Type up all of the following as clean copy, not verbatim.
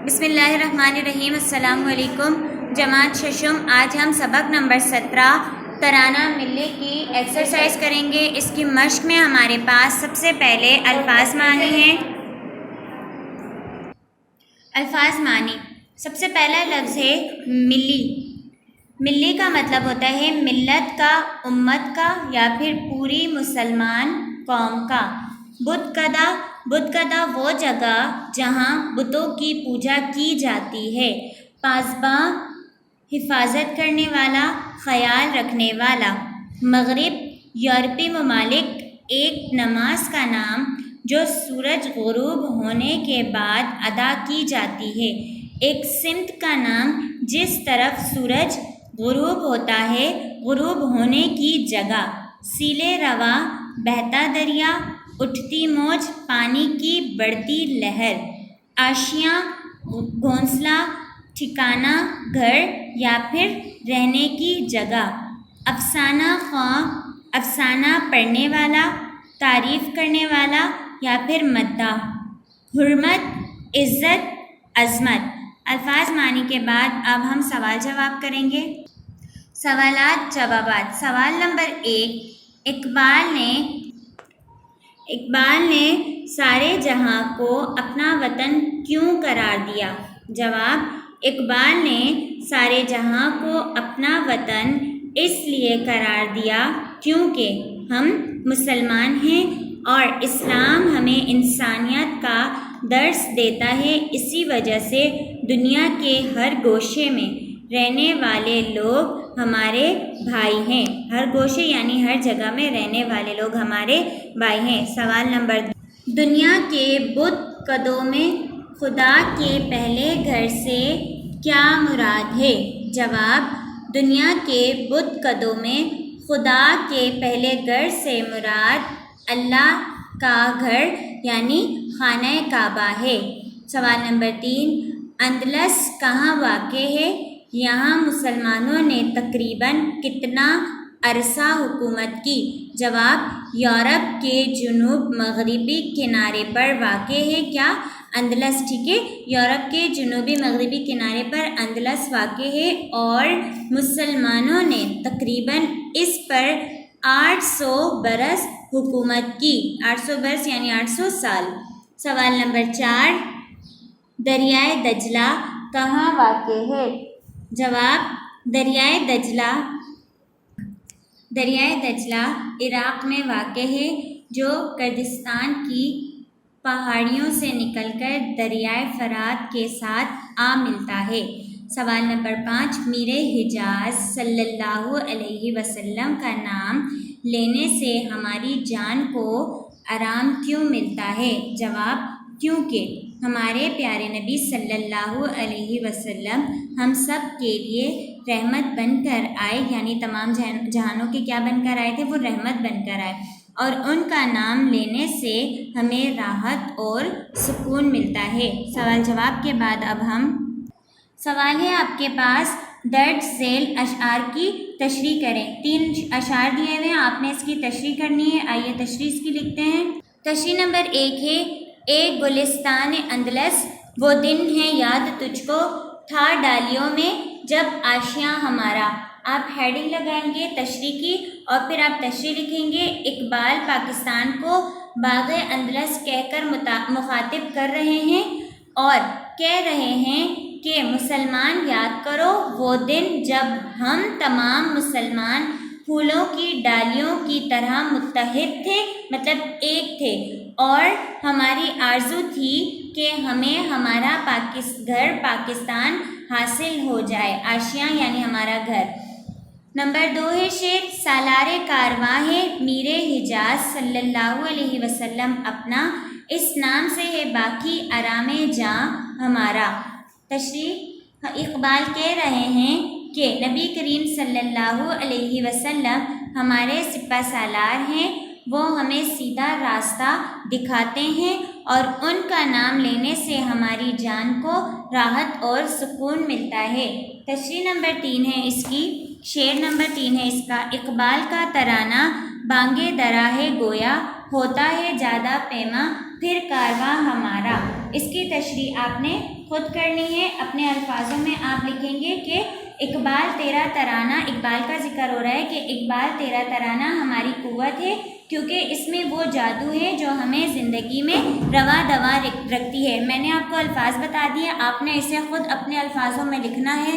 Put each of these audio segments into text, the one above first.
بسم اللہ الرحمن الرحیم۔ السلام علیکم جماعت ششم۔ آج ہم سبق نمبر 17 ترانہ ملی کی ایکسرسائز کریں گے۔ اس کی مشق میں ہمارے پاس سب سے پہلے الفاظ معنی ہیں۔ الفاظ معنی، سب سے پہلا لفظ ہے ملی۔ ملی کا مطلب ہوتا ہے ملت کا، امت کا یا پھر پوری مسلمان قوم کا۔ بت کدہ وہ جگہ جہاں بتوں کی پوجا کی جاتی ہے۔ پاسباں حفاظت کرنے والا، خیال رکھنے والا۔ مغرب یورپی ممالک ایک نماز کا نام جو سورج غروب ہونے کے بعد ادا کی جاتی ہے۔ ایک سمت کا نام جس طرف سورج غروب ہوتا ہے، غروب ہونے کی جگہ۔ سیلِ رواں بہتا دریا، اٹھتی موج، پانی کی بڑھتی لہر۔ آشیاں گھونسلہ، ٹھکانہ گھر یا پھر رہنے کی جگہ۔ افسانہ خواں افسانہ پڑھنے والا، تعریف کرنے والا یا پھر مداح۔ حرمت عزت، عظمت۔ الفاظ معنی کے بعد اب ہم سوال جواب کریں گے۔ سوالات جوابات۔ سوال نمبر 1، اقبال نے سارے جہاں کو اپنا وطن کیوں قرار دیا؟ جواب، اقبال نے سارے جہاں کو اپنا وطن اس لیے قرار دیا کیونکہ ہم مسلمان ہیں اور اسلام ہمیں انسانیت کا درس دیتا ہے۔ اسی وجہ سے دنیا کے ہر گوشے میں رہنے والے لوگ ہمارے بھائی ہیں۔ ہر گوشے یعنی ہر جگہ میں رہنے والے لوگ ہمارے بھائی ہیں۔ سوال نمبر 2، دنیا کے بت کدوں میں خدا کے پہلے گھر سے کیا مراد ہے؟ جواب، دنیا کے بت کدوں میں خدا کے پہلے گھر سے مراد اللہ کا گھر یعنی خانہ کعبہ ہے۔ سوال نمبر 3، اندلس کہاں واقع ہے؟ یہاں مسلمانوں نے تقریباً کتنا عرصہ حکومت کی؟ جواب، یورپ کے جنوب مغربی کنارے پر واقع ہے۔ کیا؟ اندلس، ٹھیک ہے، یورپ کے جنوبی مغربی کنارے پر اندلس واقع ہے اور مسلمانوں نے تقریباً اس پر 800 برس حکومت کی۔ 800 برس یعنی 800 سال۔ سوال نمبر 4، دریائے دجلہ کہاں واقع ہے؟ جواب، دریائے دجلہ عراق میں واقع ہے جو کردستان کی پہاڑیوں سے نکل کر دریائے فرات کے ساتھ آ ملتا ہے۔ سوال نمبر 5، میر حجاز صلی اللہ علیہ وسلم کا نام لینے سے ہماری جان کو آرام کیوں ملتا ہے؟ جواب، کیونکہ ہمارے پیارے نبی صلی اللہ علیہ وسلم ہم سب کے لیے رحمت بن کر آئے، یعنی تمام جہانوں کے کیا بن کر آئے تھے؟ وہ رحمت بن کر آئے، اور ان کا نام لینے سے ہمیں راحت اور سکون ملتا ہے۔ سوال جواب کے بعد اب ہم سوال ہے آپ کے پاس، درج ذیل اشعار کی تشریح کریں۔ 3 اشعار دیے ہوئے ہیں، آپ نے اس کی تشریح کرنی ہے۔ آئیے تشریح اس کی لکھتے ہیں۔ تشریح نمبر 1 ہے، اے گلستان اندلس وہ دن ہے یاد تجھ کو تھا ڈالیوں میں جب آشیاں ہمارا۔ آپ ہیڈنگ لگائیں گے تشریح کی اور پھر آپ تشریح لکھیں گے۔ اقبال پاکستان کو باغ اندلس کہہ کر مخاطب کر رہے ہیں اور کہہ رہے ہیں کہ مسلمان یاد کرو وہ دن جب ہم تمام مسلمان پھولوں کی ڈالیوں کی طرح متحد تھے، مطلب ایک تھے، اور ہماری آرزو تھی کہ ہمیں ہمارا گھر پاکستان حاصل ہو جائے۔ آشیاں یعنی ہمارا گھر۔ نمبر 2 ہے شعر، سالار کارواں ہے میر حجاز صلی اللہ علیہ وسلم اپنا، اس نام سے ہے باقی آرام جاں ہمارا۔ تشریح، اقبال کہہ رہے ہیں کہ نبی کریم صلی اللہ علیہ وسلم ہمارے سپہ سالار ہیں، وہ ہمیں سیدھا راستہ دکھاتے ہیں اور ان کا نام لینے سے ہماری جان کو راحت اور سکون ملتا ہے۔ تشریح نمبر 3 ہے اس کی، شعر نمبر 3 ہے اس کا، اقبال کا ترانہ بانگے درا ہے گویا ہوتا ہے جادہ پیما پھر کارواں ہمارا۔ اس کی تشریح آپ نے خود کرنی ہے. اپنے الفاظوں میں آپ لکھیں گے کہ اقبال تیرا ترانہ، اقبال کا ذکر ہو رہا ہے کہ اقبال تیرا ترانہ ہماری قوت ہے، کیونکہ اس میں وہ جادو ہے جو ہمیں زندگی میں رواں دواں رکھتی ہے. میں نے آپ کو الفاظ بتا دیے، آپ نے اسے خود اپنے الفاظوں میں لکھنا ہے.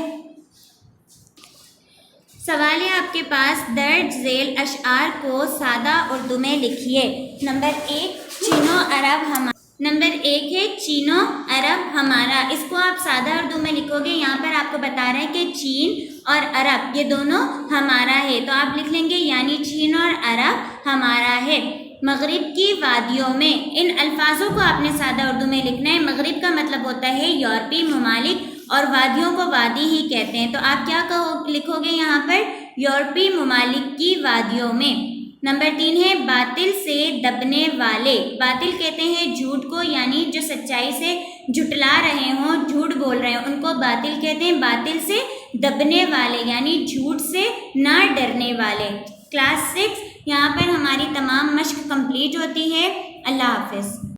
سوال ہے آپ کے پاس، درج ذیل اشعار کو سادہ اردو میں لکھیے. نمبر 1 چینو عرب ہمارا. نمبر 1 ہے چینو عرب ہمارا. اس کو آپ سادہ اردو میں لکھو گے. یہاں پر آپ کو بتا رہے ہیں کہ چین اور عرب یہ دونوں ہمارا ہے، تو آپ لکھ لیں گے یعنی چین اور عرب ہمارا ہے. مغرب کی وادیوں میں، ان الفاظوں کو آپ نے سادہ اردو میں لکھنا ہے. مغرب کا مطلب ہوتا ہے یورپی ممالک، اور وادیوں کو وادی ہی کہتے ہیں. تو آپ کیا لکھو گے یہاں پر؟ یورپی ممالک کی وادیوں میں. نمبر 3 ہے باطل سے دبنے والے. باطل کہتے ہیں جھوٹ کو، یعنی جو سچائی سے جھٹلا رہے ہوں، جھوٹ بول رہے ہیں، ان کو باطل کہتے ہیں. باطل سے دبنے والے یعنی جھوٹ سے نہ ڈرنے والے. کلاس 6 یہاں پر ہماری تمام مشق کمپلیٹ ہوتی ہے. اللہ حافظ.